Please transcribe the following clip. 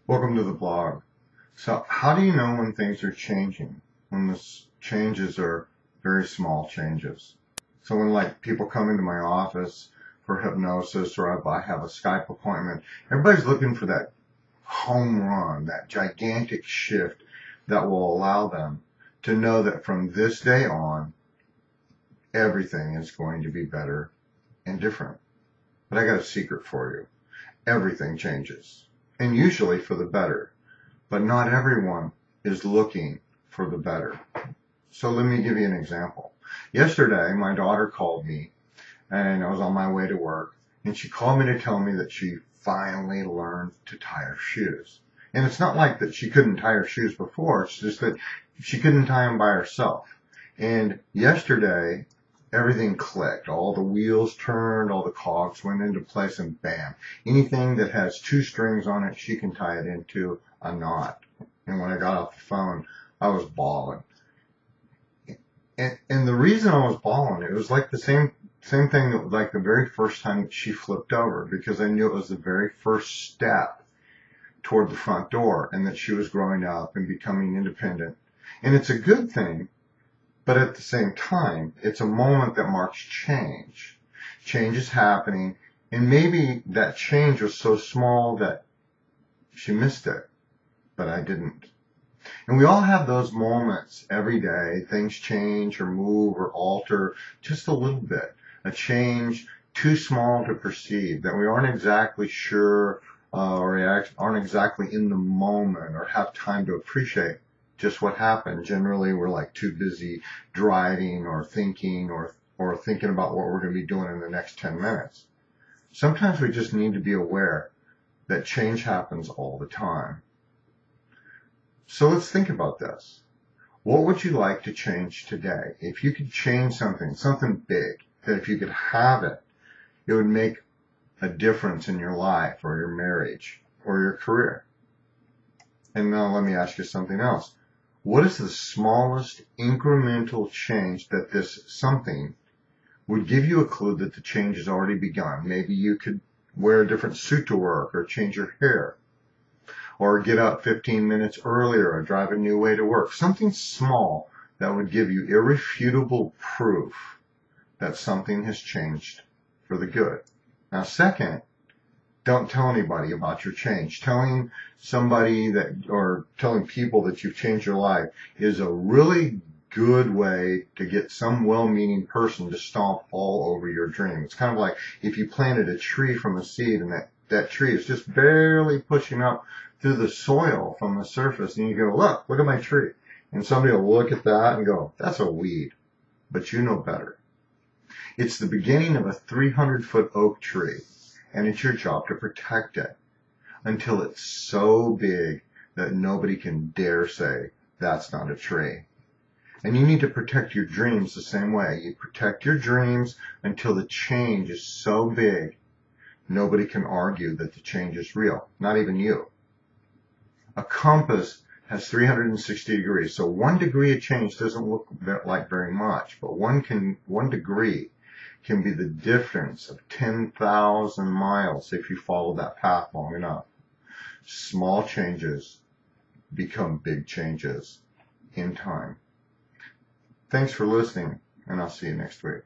Welcome to the blog. So how do you know when things are changing? When the changes are very small changes. So when people come into my office for hypnosis or if I have a Skype appointment, everybody's looking for that home run, that gigantic shift that will allow them to know that from this day on, everything is going to be better and different. But I got a secret for you. Everything changes. And usually for the better. But not everyone is looking for the better. So let me give you an example. Yesterday, my daughter called me, and I was on my way to work, and she called me to tell me that she finally learned to tie her shoes. And it's not like that she couldn't tie her shoes before, it's just that she couldn't tie them by herself. And yesterday, everything clicked. All the wheels turned, all the cogs went into place, and bam. Anything that has two strings on it, she can tie it into a knot. And when I got off the phone, I was bawling. And the reason I was bawling, it was like the same thing that like the very first time that she flipped over, because I knew it was the very first step toward the front door and that she was growing up and becoming independent. And it's a good thing. But at the same time, it's a moment that marks change. Change is happening, and maybe that change was so small that she missed it, but I didn't. And we all have those moments every day. Things change or move or alter just a little bit. A change too small to perceive, that we aren't exactly sure or aren't exactly in the moment or have time to appreciate just what happened. Generally, we're like too busy driving or thinking or thinking about what we're going to be doing in the next 10 minutes. Sometimes we just need to be aware that change happens all the time. So let's think about this. What would you like to change today? If you could change something big, that if you could have it, it would make a difference in your life or your marriage or your career. And now let me ask you something else. What is the smallest incremental change that this something would give you a clue that the change has already begun? Maybe you could wear a different suit to work or change your hair or get up 15 minutes earlier or drive a new way to work. Something small that would give you irrefutable proof that something has changed for the good. Now, second, don't tell anybody about your change. Telling somebody or telling people that you've changed your life is a really good way to get some well-meaning person to stomp all over your dream. It's kind of like if you planted a tree from a seed and that tree is just barely pushing up through the soil from the surface, and you go, look at my tree. And somebody will look at that and go, that's a weed. But you know better. It's the beginning of a 300-foot oak tree. And it's your job to protect it until it's so big that nobody can dare say that's not a tree. And you need to protect your dreams the same way. You protect your dreams until the change is so big nobody can argue that the change is real, not even you. A compass has 360 degrees, so 1 degree of change doesn't look like very much, but 1 degree can be the difference of 10,000 miles if you follow that path long enough. Small changes become big changes in time. Thanks for listening, and I'll see you next week.